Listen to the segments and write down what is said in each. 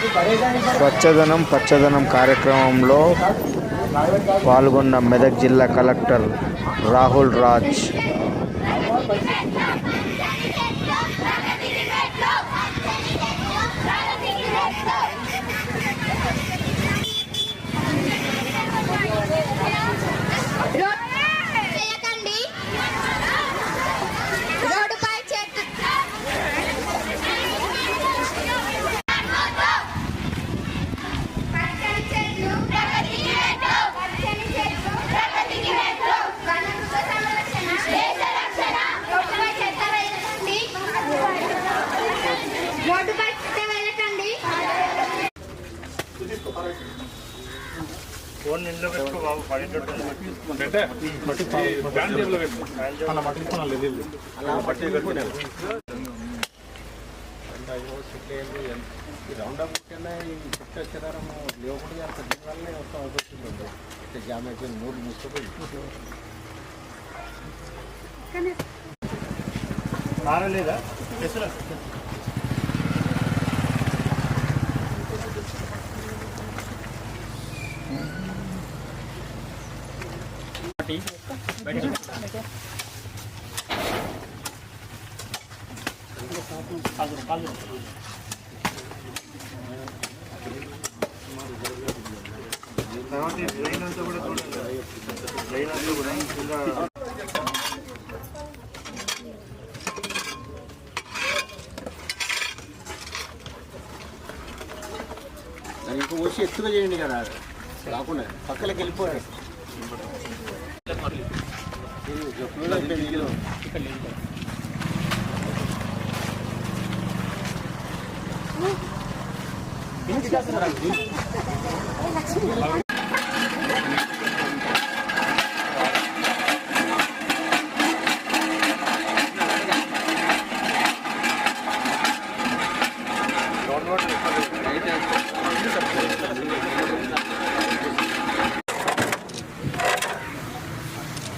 స్వచ్ఛదనం పచ్చదనం కార్యక్రమంలో పాల్గొన్న మెదక్ జిల్లా కలెక్టర్ రాహుల్ రాజ్. ఫోన్ ఇంట్లో పెట్టుకో బాబు పడేటట్టు ఫ్యాన్ టేబుల్ పెట్టు అలా పట్టుకున్నాను లేదు అలా పట్టి కట్టుకున్నాను రౌండ్ అప్ చెదారం లేకుండా దీనివల్లనే మొత్తం అవుతుంది జామ్ అయిపోయింది మూడు మూసుకుపోయి మారలేదా డ్రైన్ అంతా కూడా డ్రైన్ అంతా కూడా ఇంకో వచ్చి ఎత్తుగా చేయండి కదా కాకుండా పక్కలకి వెళ్ళిపోయారు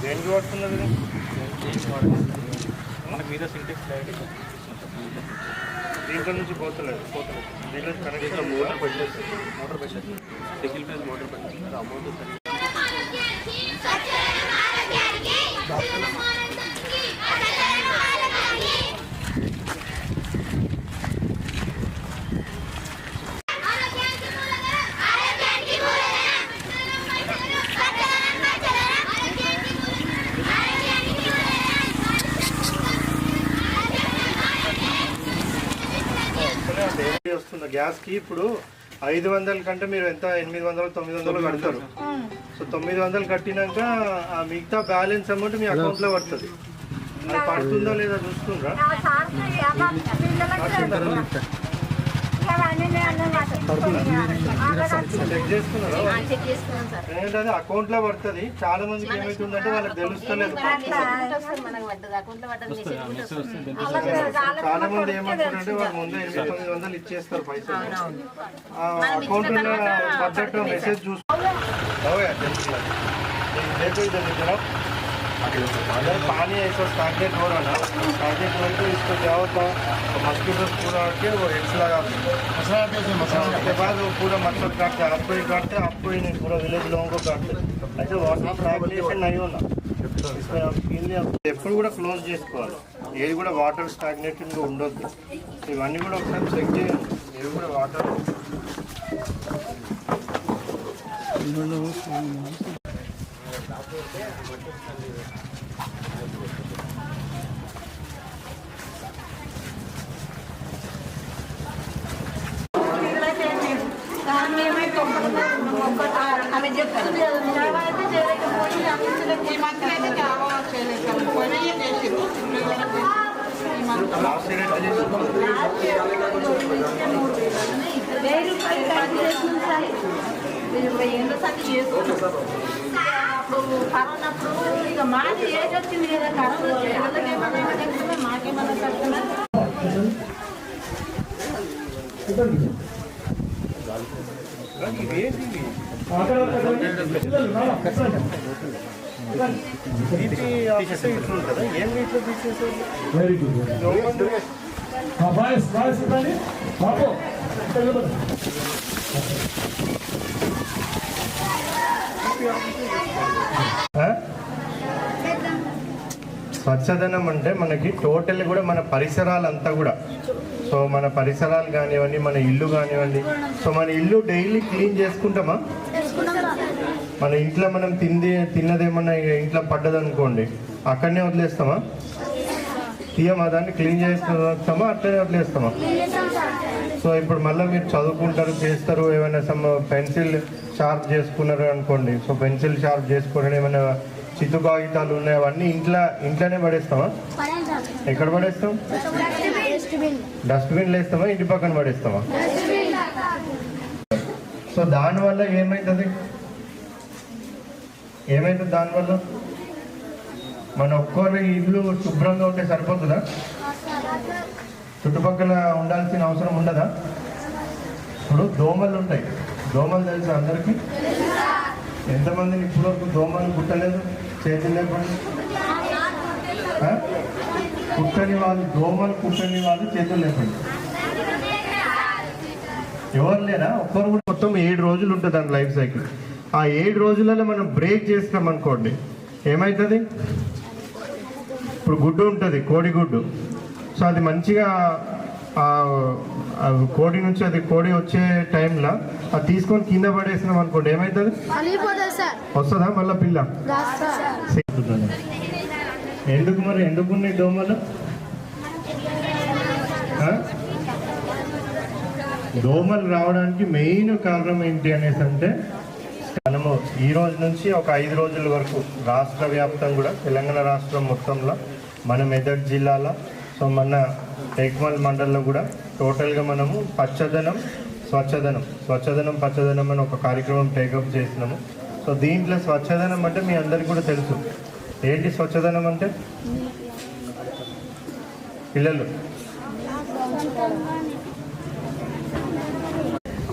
దేనికి పడుతున్నది మనకు మీద సింటెక్స్ డైరెక్ట్ దీంట్లో నుంచి పోతలేదు దీంట్లో కనెక్షన్ మోటార్ పెట్టేసి సింగిల్ ఫేజ్ మోటార్ పెట్టేసి అమౌంట్ వస్తుంది గ్యాస్కి. ఇప్పుడు 500 కంటే మీరు ఎంత 800 900 కడతారు. సో 900 కట్టినాక ఆ మిగతా బ్యాలెన్స్ అమౌంట్ మీ అకౌంట్లో పడుతుంది. అది పడుతుందా లేదా చూస్తుండ్రా? చెక్ చేసుకున్నారా? ఏంటంటే అది అకౌంట్లో పడుతుంది. చాలా మందికి ఏమవుతుందంటే వాళ్ళకి తెలుస్తలేదు. చాలా మంది ఏమంటారంటే వాళ్ళు ముందే 800-900 ఇచ్చేస్తారు పైసలు. అకౌంట్లో పడ్డట్టు మెసేజ్ చూసుకో. अगर पानी ऐसा स्टैगनेट हो रहा ना, स्टैगनेट हो तो इसको क्या होता है मस्कीटोस पूरा आके वो हेल्स लगाते हैं. उसके बाद वो पूरा मच्छर काटते हैं. आपको ही काटते हैं, आपको ही नहीं, पूरा विलेज लोगों को काटते हैं. ऐसे वाटर स्टैग्नेशन नहीं होना. इसमें आप ఎప్పుడు కూడా క్లోజ్ చేసుకోవాలి. ఏది కూడా వాటర్ స్టాగ్నేటింగ్గా ఉండొద్దు. ఇవన్నీ కూడా ఒకసారి చెక్ చేయండి. ఏవి కూడా వాటర్ ఆమె చెప్తుంది ఈ మధ్య అయితే చాలా చేయలేదు. పోయినా చేసింది అప్పుడు కరోనా అప్పుడు ఇక మాకు ఏజ్ వచ్చింది కదా, కరోనా మాకేమన్నా కష్టమా ఏం స్వచ్ఛదనం అంటే మనకి టోటల్ కూడా మన పరిసరాలంతా కూడా, సో మన పరిసరాలు కానివ్వండి, మన ఇల్లు కానివ్వండి, సో మన ఇల్లు డైలీ క్లీన్ చేసుకుంటామా? మన ఇంట్లో మనం తిన్నదేమన్నా ఇంట్లో పడ్డదనుకోండి, అక్కడనే వదిలేస్తామా? తీయమా? దాన్ని క్లీన్ చేస్తామా అట్లనే వదిలేస్తామా? సో ఇప్పుడు మళ్ళీ మీరు చదువుకుంటారు, చేస్తారు, ఏమైనా పెన్సిల్ షార్ప్ చేసుకున్నారు అనుకోండి, సో పెన్సిల్ షార్ప్ చేసుకోవడం, ఏమైనా చిత్తు కాగితాలు ఉన్నాయి, అవన్నీ ఇంట్లోనే పడేస్తామా? ఎక్కడ పడేస్తాం? డస్ట్బిన్లో వేస్తామా? ఇంటి పక్కన పడేస్తామా? సో దానివల్ల ఏమవుతుంది? దానివల్ల మన ఒక్కరి ఇల్లు శుభ్రంగా ఉంటే సరిపోతుందా? చుట్టుపక్కల ఉండాల్సిన అవసరం ఉండదా? ఇప్పుడు దోమలు ఉంటాయి. దోమలు తెలుసా అందరికీ? ఎంతమందిని ఇప్పటివరకు దోమలు కుట్టలేదు? చేతులు లేకుండా కుట్టని వాళ్ళు, దోమలు కుట్టని వాళ్ళు చేతులు లేకుండా ఎవరు లేరా? ఒక్కరు కూడా. మొత్తం 7 రోజులు ఉంటుంది దాని లైఫ్ సైకిల్. ఆ 7 రోజులలో మనం బ్రేక్ చేసినాం అనుకోండి, ఏమవుతుంది? ఇప్పుడు గుడ్డు ఉంటుంది, కోడిగుడ్డు. సో అది మంచిగా కోడి నుంచి అది కోడి వచ్చే టైంలో అది తీసుకొని కింద పడేసినాం అనుకోండి, ఏమవుతుంది? వస్తుందా మళ్ళీ పిల్ల? ఎందుకు మరి? ఎందుకున్నాయి దోమలు? దోమలు రావడానికి మెయిన్ కారణం ఏంటి అనేసి అంటే, మనము ఈ రోజు నుంచి ఒక 5 రోజుల వరకు రాష్ట్ర వ్యాప్తంగా కూడా, తెలంగాణ రాష్ట్రం మొత్తంలో, మన మెదక్ జిల్లాలో, సో మన టేక్మల్ మండలంలో కూడా టోటల్గా మనము స్వచ్ఛదనం పచ్చదనం అని ఒక కార్యక్రమం టేకప్ చేసినాము. సో దీంట్లో స్వచ్ఛదనం అంటే మీ అందరికీ కూడా తెలుసు. ఏంటి స్వచ్ఛదనం అంటే? పిల్లలు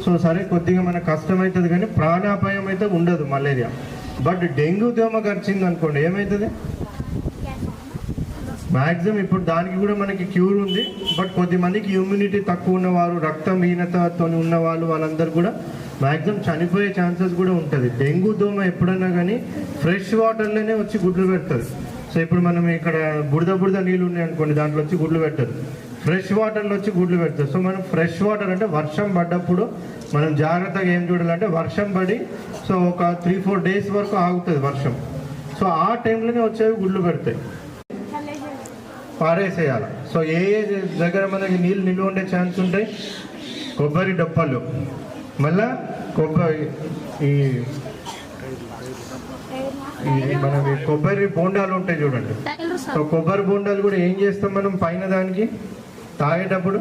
సో సరే, కొద్దిగా మనకు కష్టమవుతుంది కానీ ప్రాణాపాయం అయితే ఉండదు మలేరియా. బట్ డెంగ్యూ దోమ గడిచింది అనుకోండి, ఏమవుతుంది? మ్యాక్సిమం ఇప్పుడు దానికి కూడా మనకి క్యూర్ ఉంది. బట్ కొద్దిమందికి ఇమ్యూనిటీ తక్కువ ఉన్నవారు, రక్తహీనతతో ఉన్నవాళ్ళు, వాళ్ళందరూ కూడా మ్యాక్సిమం చనిపోయే ఛాన్సెస్ కూడా ఉంటుంది. డెంగ్యూ దోమ ఎప్పుడన్నా కానీ ఫ్రెష్ వాటర్లోనే వచ్చి గుడ్లు పెడుతుంది. సో ఇప్పుడు మనం ఇక్కడ బురద నీళ్ళు ఉన్నాయి అనుకోండి, దాంట్లో వచ్చి గుడ్లు పెట్టదు. ఫ్రెష్ వాటర్లో వచ్చి గుడ్లు పెడుతుంది. సో మనం ఫ్రెష్ వాటర్ అంటే వర్షం పడ్డప్పుడు మనం జాగ్రత్తగా ఏం చూడాలంటే, వర్షం పడి సో ఒక 3-4 డేస్ వరకు ఆగుతుంది వర్షం. సో ఆ టైంలోనే వచ్చేవి గుడ్లు పెడతాయి, పారేసేయాలి. సో ఏ దగ్గర మనకి నీళ్ళు నిల్వ ఉండే ఛాన్స్ ఉంటాయి? కొబ్బరి డొప్పలు, మళ్ళా మనం కొబ్బరి బోండాలు ఉంటాయి చూడండి. సో కొబ్బరి బోండాలు కూడా ఏం చేస్తాం మనం? పైన దానికి తాగేటప్పుడు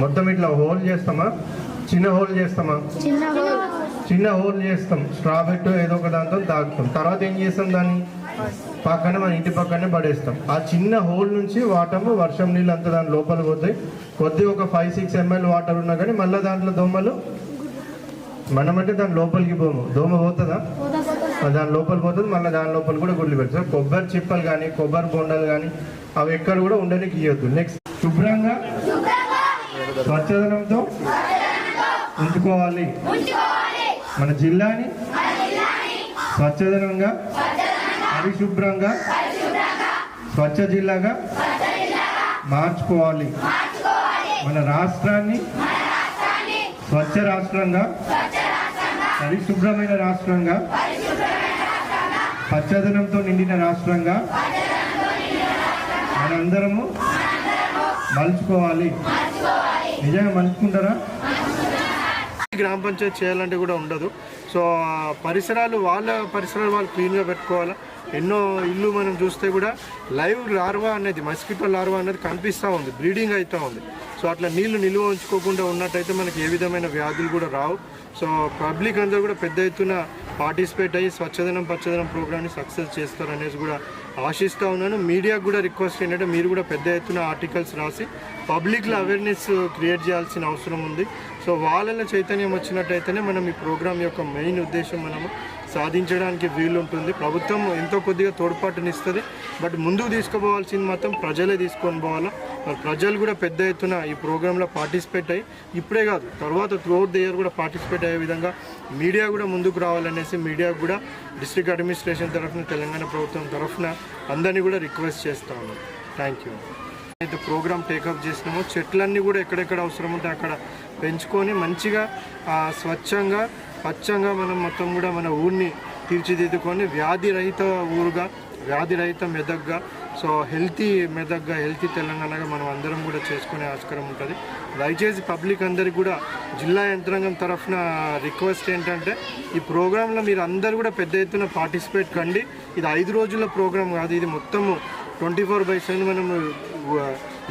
మొత్తం ఇట్లా హోల్ చేస్తామా? చిన్న హోల్ చేస్తామా? చిన్న హోల్ చేస్తాం. స్ట్రాబెట్ ఏదో ఒక దాంతో తాగుతాం. తర్వాత ఏం చేస్తాం? దాన్ని పక్కన మన ఇంటి పక్కనే పడేస్తాం. ఆ చిన్న హోల్ నుంచి వర్షం నీళ్ళు అంతా దాని లోపల పోతాయి. కొద్దిగా ఒక 5-6 ml వాటర్ ఉన్నా కానీ మళ్ళీ దాంట్లో దోమలు, మనమంటే దాని లోపలికి పోము. దోమ పోతుందా? దాని లోపల పోతుంది, మళ్ళీ దాని లోపల కూడా గుడ్లు పెడతాం. కొబ్బరి చిప్పలు కానీ, కొబ్బరి బొండాలు కానీ అవి ఎక్కడ కూడా ఉండడానికి ఇవ్వద్దు. నెక్స్ట్, శుభ్రంగా స్వచ్ఛదనంతో ఉంచుకోవాలి. మన జిల్లాని స్వచ్ఛదనంగా, పరిశుభ్రంగా, స్వచ్ఛ జిల్లాగా మార్చుకోవాలి. మన రాష్ట్రాన్ని స్వచ్ఛ రాష్ట్రంగా, పరిశుభ్రమైన రాష్ట్రంగా, పచ్చదనంతో నిండిన రాష్ట్రంగా మనందరము మలుచుకోవాలి. నిజంగా మలుచుకుంటారా? గ్రామ పంచాయతీ చేయాలంటే కూడా ఉండదు. సో పరిసరాలు వాళ్ళు క్లీన్గా పెట్టుకోవాలి. ఎన్నో ఇల్లు మనం చూస్తే కూడా లైవ్ లార్వా అనేది, మస్కిటో లార్వా అనేది కనిపిస్తూ ఉంది, బ్రీడింగ్ అవుతూ ఉంది. సో అట్లా నీళ్లు నిల్వ ఉంచుకోకుండా ఉన్నట్టయితే మనకి ఏ విధమైన వ్యాధులు కూడా రావు. సో పబ్లిక్ అందరూ కూడా పెద్ద ఎత్తున పార్టిసిపేట్ అయ్యి స్వచ్ఛదనం పచ్చదనం ప్రోగ్రామ్ని సక్సెస్ చేస్తారనేసి కూడా ఆశిస్తూ ఉన్నాను. మీడియాకు కూడా రిక్వెస్ట్ ఏంటంటే, మీరు కూడా పెద్ద ఎత్తున ఆర్టికల్స్ రాసి పబ్లిక్లో అవేర్నెస్ క్రియేట్ చేయాల్సిన అవసరం ఉంది. సో వాళ్ళలో చైతన్యం వచ్చినట్టయితేనే మనం ఈ ప్రోగ్రామ్ యొక్క మెయిన్ ఉద్దేశం మనము సాధించడానికి వీలుంటుంది. ప్రభుత్వం ఎంతో కొద్దిగా తోడ్పాటునిస్తుంది, బట్ ముందుకు తీసుకుపోవాల్సింది మాత్రం ప్రజలే తీసుకొని పోవాలా. మరి ప్రజలు కూడా పెద్ద ఎత్తున ఈ ప్రోగ్రాంలో పార్టిసిపేట్ అయ్యి ఇప్పుడే కాదు తర్వాత త్రూఅవుట్ ద ఇయర్ కూడా పార్టిసిపేట్ అయ్యే విధంగా మీడియా కూడా ముందుకు రావాలనేసి మీడియాకు కూడా డిస్ట్రిక్ట్ అడ్మినిస్ట్రేషన్ తరఫున తెలంగాణ ప్రభుత్వం తరఫున అందరినీ కూడా రిక్వెస్ట్ చేస్తాను. Thank you. అయితే ప్రోగ్రామ్ టేకప్ చేసినామో చెట్లన్నీ కూడా ఎక్కడెక్కడ అవసరం ఉంటే అక్కడ పెంచుకొని మంచిగా స్వచ్ఛంగా పచ్చంగా మనం మొత్తం కూడా మన ఊరిని తీర్చిదిద్దుకొని వ్యాధి రహిత ఊరుగా, వ్యాధి రహిత మెదక్గా, సో హెల్తీ మెదక్గా, హెల్తీ తెలంగాణగా మనం అందరం కూడా చేసుకునే ఆస్కారం ఉంటుంది. దయచేసి పబ్లిక్ అందరికీ కూడా జిల్లా యంత్రాంగం తరఫున రిక్వెస్ట్ ఏంటంటే ఈ ప్రోగ్రాంలో మీరు అందరూ కూడా పెద్ద ఎత్తున పార్టిసిపేట్ కండి. ఇది 5 రోజుల ప్రోగ్రాం కాదు, ఇది మొత్తము 24/7 మనం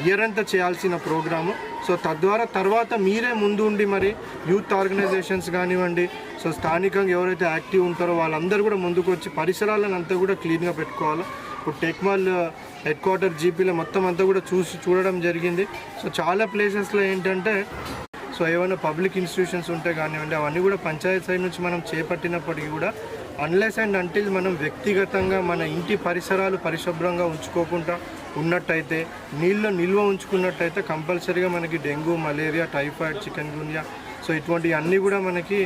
ఇయర్ అంతా చేయాల్సిన ప్రోగ్రాము. సో తద్వారా తర్వాత మీరే ముందు ఉండి మరి యూత్ ఆర్గనైజేషన్స్ కానివ్వండి, సో స్థానికంగా ఎవరైతే యాక్టివ్ ఉంటారో వాళ్ళందరూ కూడా ముందుకు వచ్చి పరిసరాలను అంతా కూడా క్లీన్గా పెట్టుకోవాలి. ఇప్పుడు టెక్మాల్ హెడ్ క్వార్టర్ జీపీలో మొత్తం అంతా కూడా చూడడం జరిగింది. సో చాలా ప్లేసెస్లో ఏంటంటే సో ఏమైనా పబ్లిక్ ఇన్స్టిట్యూషన్స్ ఉంటే కానివ్వండి అవన్నీ కూడా పంచాయత్ సైడ్ నుంచి మనం చేపట్టినప్పటికీ కూడా అన్లెస్ అండ్ అంటిల్ మనం వ్యక్తిగతంగా మన ఇంటి పరిసరాలు పరిశుభ్రంగా ఉంచుకోకుండా ఉన్నట్టయితే, నీళ్ళు నిల్వ ఉంచుకున్నట్టయితే కంపల్సరీగా మనకి dengue, malaria, typhoid, chikungunya, so ఇటువంటివి అన్నీ కూడా మనకి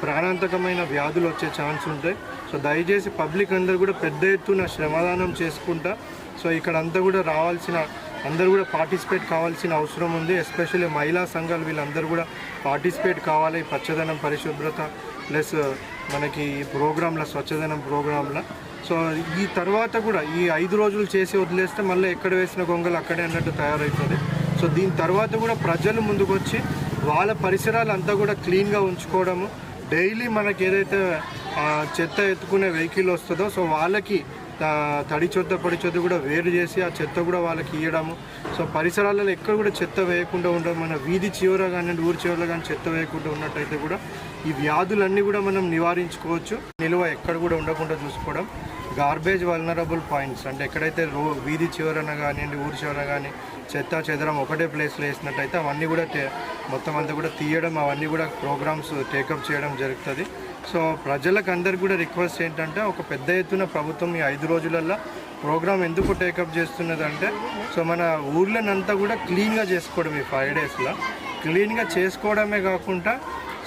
ప్రాణాంతకమైన వ్యాధులు వచ్చే ఛాన్స్ ఉంటాయి. సో దయచేసి పబ్లిక్ అందరూ కూడా పెద్ద ఎత్తున శ్రమదానం చేసుకుంటా సో ఇక్కడ అంతా కూడా రావాల్సిన అందరూ కూడా పార్టిసిపేట్ కావాల్సిన అవసరం ఉంది. ఎస్పెషల్లీ మహిళా సంఘాలు వీళ్ళందరూ కూడా పార్టిసిపేట్ కావాలి. పచ్చదనం, పరిశుభ్రత ప్లస్ మనకి ఈ ప్రోగ్రాంల స్వచ్ఛదనం ప్రోగ్రాంల. సో ఈ తర్వాత కూడా ఈ 5 రోజులు చేసి వదిలేస్తే మళ్ళీ ఎక్కడ వేసిన గొంగలు అక్కడే అన్నట్టు తయారవుతుంది. సో దీని తర్వాత కూడా ప్రజలు ముందుకు వచ్చి వాళ్ళ పరిసరాలు అంతా కూడా క్లీన్గా ఉంచుకోవడము, డైలీ మనకి ఏదైతే చెత్త ఎత్తుకునే వెహికల్ వస్తుందో సో వాళ్ళకి తడి చెత్త పొడి చెత్త కూడా వేరు చేసి ఆ చెత్త కూడా వాళ్ళకి ఇవ్వడము. సో పరిసరాలలో ఎక్కడ కూడా చెత్త వేయకుండా ఉండడం, మన వీధి చివర కానీ ఊరి చివరలో కానీ చెత్త వేయకుండా ఉన్నట్టయితే కూడా ఈ వ్యాధులన్నీ కూడా మనం నివారించుకోవచ్చు. నిల్వ ఎక్కడ కూడా ఉండకుండా చూసుకోవడం. గార్బేజ్ వల్నరబుల్ పాయింట్స్ అంటే ఎక్కడైతే వీధి చివరన కానివ్వండి ఊరి చివరన కానీ చెత్త చెదరం ఒకటే ప్లేస్లో వేసినట్టయితే అవన్నీ కూడా మొత్తం అంతా కూడా తీయడం, అవన్నీ కూడా ప్రోగ్రామ్స్ టేకప్ చేయడం జరుగుతుంది. సో ప్రజలకు అందరికి కూడా రిక్వెస్ట్ ఏంటంటే ఒక పెద్ద ఎత్తున ప్రభుత్వం ఈ 5 రోజులలో ప్రోగ్రామ్ ఎందుకు టేకప్ చేస్తున్నదంటే సో మన ఊర్లనంతా కూడా క్లీన్గా చేసుకోవడం. ఈ 5 డేస్లో క్లీన్గా చేసుకోవడమే కాకుండా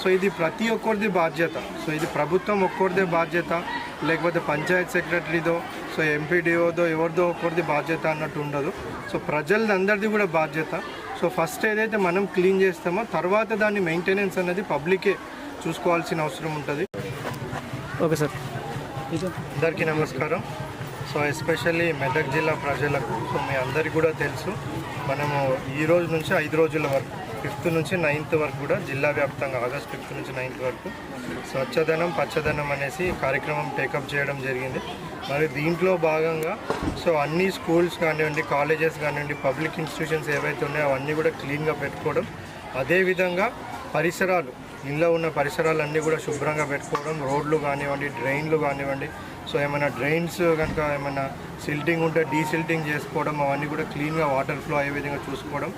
సో ఇది ప్రతి ఒక్కరిది బాధ్యత. సో ఇది ప్రభుత్వం ఒక్కరిదే బాధ్యత, లేకపోతే పంచాయత్ సెక్రటరీదో సో ఎంపీడీఓదో ఎవరిదో ఒక్కరిది బాధ్యత అన్నట్టు ఉండదు. సో ప్రజలందరిది కూడా బాధ్యత. సో ఫస్ట్ ఏదైతే మనం క్లీన్ చేస్తామో తర్వాత దాన్ని మెయింటెనెన్స్ అనేది పబ్లికే చూసుకోవాల్సిన అవసరం ఉంటుంది. Okay sir. అందరికీ నమస్కారం. సో ఎస్పెషల్లీ మెదక్ జిల్లా ప్రజలకు సో మీ అందరికీ కూడా తెలుసు, మనము ఈ రోజు నుంచి 5 రోజుల వరకు 5th నుంచి 9th వరకు కూడా జిల్లా వ్యాప్తంగా ఆగస్ట్ 5th నుంచి 9th వరకు స్వచ్ఛదనం పచ్చదనం అనేసి కార్యక్రమం టేకప్ చేయడం జరిగింది. మరి దీంట్లో భాగంగా సో అన్ని స్కూల్స్ కానివ్వండి, కాలేజెస్ కానివ్వండి, పబ్లిక్ ఇన్స్టిట్యూషన్స్ ఏవైతే ఉన్నాయో అవన్నీ కూడా క్లీన్గా పెట్టుకోవడం, అదేవిధంగా పరిసరాలు ఇంట్లో ఉన్న పరిసరాలన్నీ కూడా శుభ్రంగా పెట్టుకోవడం, రోడ్లు కానివ్వండి, డ్రైన్లు కానివ్వండి, సో ఏమైనా డ్రైన్స్ కనుక ఏమైనా సిల్టింగ్ ఉంటే డీసిల్టింగ్ చేసుకోవడం, అవన్నీ కూడా క్లీన్గా వాటర్ ఫ్లో అయ్యే విధంగా చూసుకోవడం.